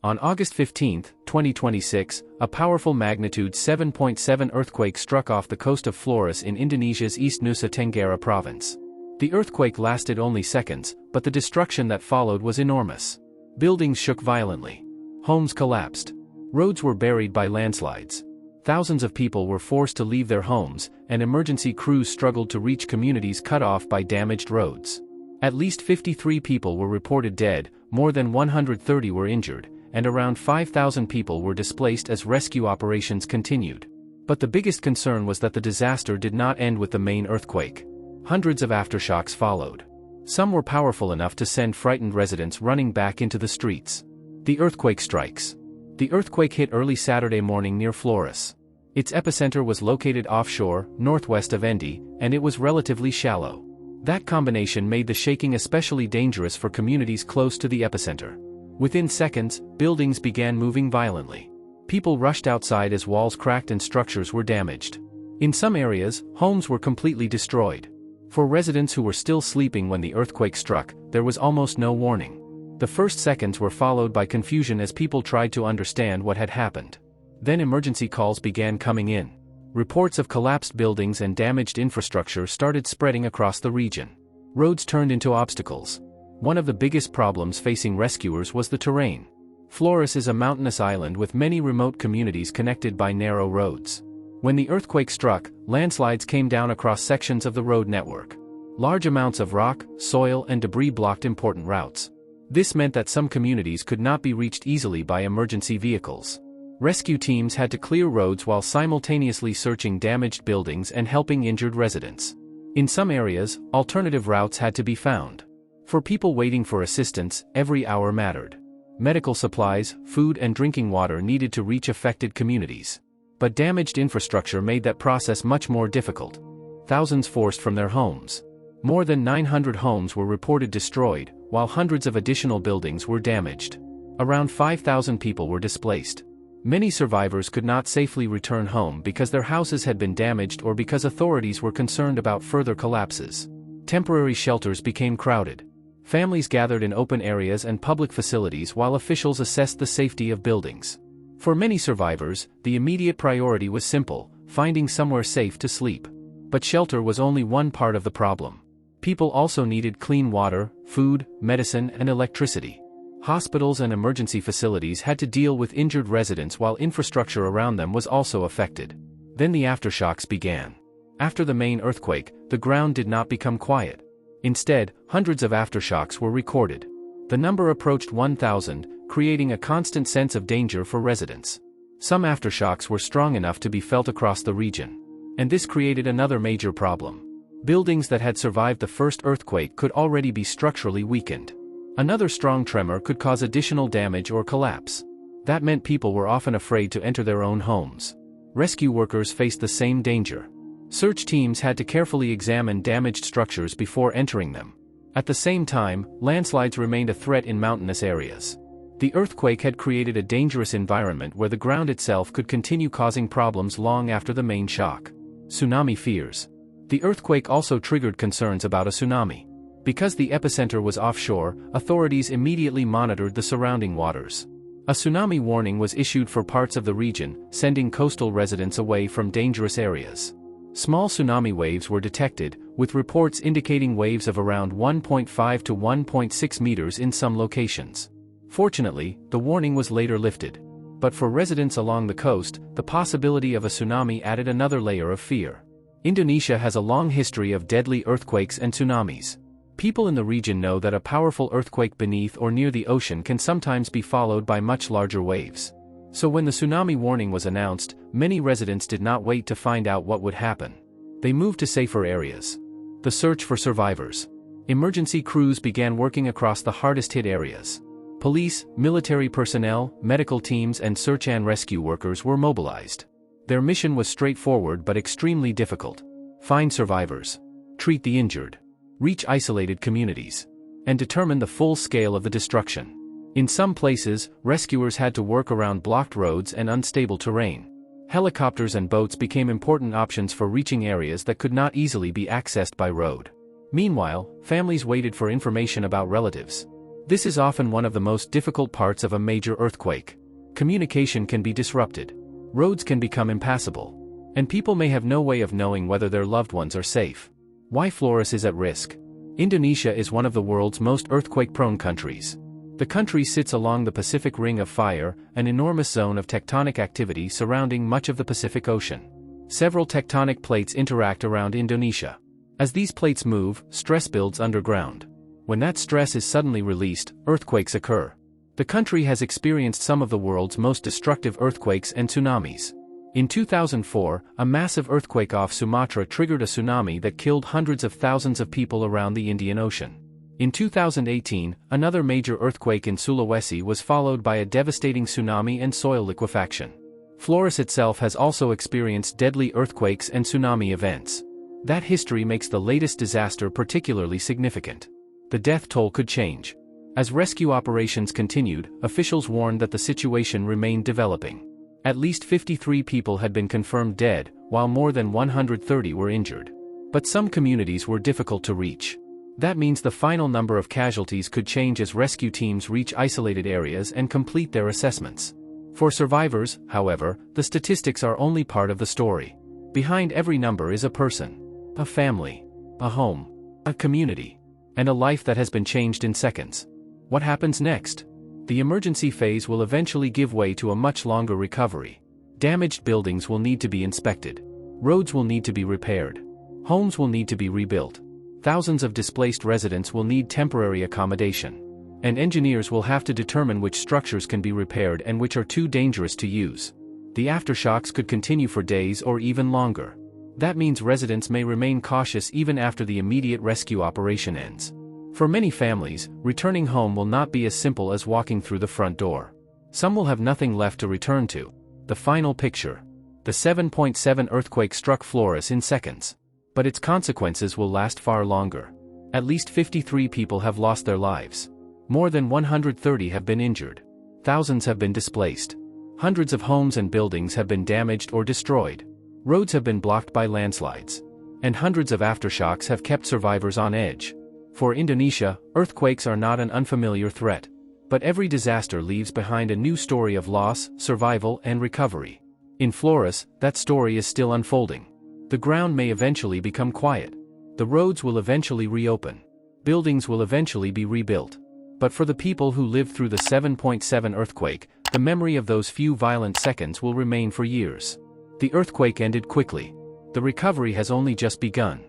On August 15, 2026, a powerful magnitude 7.7 earthquake struck off the coast of Flores in Indonesia's East Nusa Tenggara province. The earthquake lasted only seconds, but the destruction that followed was enormous. Buildings shook violently. Homes collapsed. Roads were buried by landslides. Thousands of people were forced to leave their homes, and emergency crews struggled to reach communities cut off by damaged roads. At least 53 people were reported dead, more than 130 were injured, and around 5,000 people were displaced as rescue operations continued. But the biggest concern was that the disaster did not end with the main earthquake. Hundreds of aftershocks followed. Some were powerful enough to send frightened residents running back into the streets. The earthquake strikes. The earthquake hit early Saturday morning near Flores. Its epicenter was located offshore, northwest of Endi, and it was relatively shallow. That combination made the shaking especially dangerous for communities close to the epicenter. Within seconds, buildings began moving violently. People rushed outside as walls cracked and structures were damaged. In some areas, homes were completely destroyed. For residents who were still sleeping when the earthquake struck, there was almost no warning. The first seconds were followed by confusion as people tried to understand what had happened. Then emergency calls began coming in. Reports of collapsed buildings and damaged infrastructure started spreading across the region. Roads turned into obstacles. One of the biggest problems facing rescuers was the terrain. Flores is a mountainous island with many remote communities connected by narrow roads. When the earthquake struck, landslides came down across sections of the road network. Large amounts of rock, soil, and debris blocked important routes. This meant that some communities could not be reached easily by emergency vehicles. Rescue teams had to clear roads while simultaneously searching damaged buildings and helping injured residents. In some areas, alternative routes had to be found. For people waiting for assistance, every hour mattered. Medical supplies, food and drinking water needed to reach affected communities. But damaged infrastructure made that process much more difficult. Thousands forced from their homes. More than 900 homes were reported destroyed, while hundreds of additional buildings were damaged. Around 5,000 people were displaced. Many survivors could not safely return home because their houses had been damaged or because authorities were concerned about further collapses. Temporary shelters became crowded. Families gathered in open areas and public facilities while officials assessed the safety of buildings. For many survivors, the immediate priority was simple: finding somewhere safe to sleep. But shelter was only one part of the problem. People also needed clean water, food, medicine, and electricity. Hospitals and emergency facilities had to deal with injured residents while infrastructure around them was also affected. Then the aftershocks began. After the main earthquake, the ground did not become quiet. Instead, hundreds of aftershocks were recorded. The number approached 1,000, creating a constant sense of danger for residents. Some aftershocks were strong enough to be felt across the region. And this created another major problem. Buildings that had survived the first earthquake could already be structurally weakened. Another strong tremor could cause additional damage or collapse. That meant people were often afraid to enter their own homes. Rescue workers faced the same danger. Search teams had to carefully examine damaged structures before entering them. At the same time, landslides remained a threat in mountainous areas. The earthquake had created a dangerous environment where the ground itself could continue causing problems long after the main shock. Tsunami fears. The earthquake also triggered concerns about a tsunami. Because the epicenter was offshore, authorities immediately monitored the surrounding waters. A tsunami warning was issued for parts of the region, sending coastal residents away from dangerous areas. Small tsunami waves were detected, with reports indicating waves of around 1.5 to 1.6 meters in some locations. Fortunately, the warning was later lifted. But for residents along the coast, the possibility of a tsunami added another layer of fear. Indonesia has a long history of deadly earthquakes and tsunamis. People in the region know that a powerful earthquake beneath or near the ocean can sometimes be followed by much larger waves. So when the tsunami warning was announced, many residents did not wait to find out what would happen. They moved to safer areas. The search for survivors. Emergency crews began working across the hardest-hit areas. Police, military personnel, medical teams and search and rescue workers were mobilized. Their mission was straightforward but extremely difficult. Find survivors. Treat the injured. Reach isolated communities. And determine the full scale of the destruction. In some places, rescuers had to work around blocked roads and unstable terrain. Helicopters and boats became important options for reaching areas that could not easily be accessed by road. Meanwhile, families waited for information about relatives. This is often one of the most difficult parts of a major earthquake. Communication can be disrupted. Roads can become impassable. And people may have no way of knowing whether their loved ones are safe. Why Flores is at risk? Indonesia is one of the world's most earthquake-prone countries. The country sits along the Pacific Ring of Fire, an enormous zone of tectonic activity surrounding much of the Pacific Ocean. Several tectonic plates interact around Indonesia. As these plates move, stress builds underground. When that stress is suddenly released, earthquakes occur. The country has experienced some of the world's most destructive earthquakes and tsunamis. In 2004, a massive earthquake off Sumatra triggered a tsunami that killed hundreds of thousands of people around the Indian Ocean. In 2018, another major earthquake in Sulawesi was followed by a devastating tsunami and soil liquefaction. Flores itself has also experienced deadly earthquakes and tsunami events. That history makes the latest disaster particularly significant. The death toll could change. As rescue operations continued, officials warned that the situation remained developing. At least 53 people had been confirmed dead, while more than 130 were injured. But some communities were difficult to reach. That means the final number of casualties could change as rescue teams reach isolated areas and complete their assessments. For survivors, however, the statistics are only part of the story. Behind every number is a person, a family, a home, a community, and a life that has been changed in seconds. What happens next? The emergency phase will eventually give way to a much longer recovery. Damaged buildings will need to be inspected. Roads will need to be repaired. Homes will need to be rebuilt. Thousands of displaced residents will need temporary accommodation. And engineers will have to determine which structures can be repaired and which are too dangerous to use. The aftershocks could continue for days or even longer. That means residents may remain cautious even after the immediate rescue operation ends. For many families, returning home will not be as simple as walking through the front door. Some will have nothing left to return to. The final picture. The 7.7 earthquake struck Flores in seconds. But its consequences will last far longer. At least 53 people have lost their lives. More than 130 have been injured. Thousands have been displaced. Hundreds of homes and buildings have been damaged or destroyed. Roads have been blocked by landslides. And hundreds of aftershocks have kept survivors on edge. For Indonesia, earthquakes are not an unfamiliar threat. But every disaster leaves behind a new story of loss, survival, and recovery. In Flores, that story is still unfolding. The ground may eventually become quiet. The roads will eventually reopen. Buildings will eventually be rebuilt. But for the people who lived through the 7.7 earthquake, the memory of those few violent seconds will remain for years. The earthquake ended quickly. The recovery has only just begun.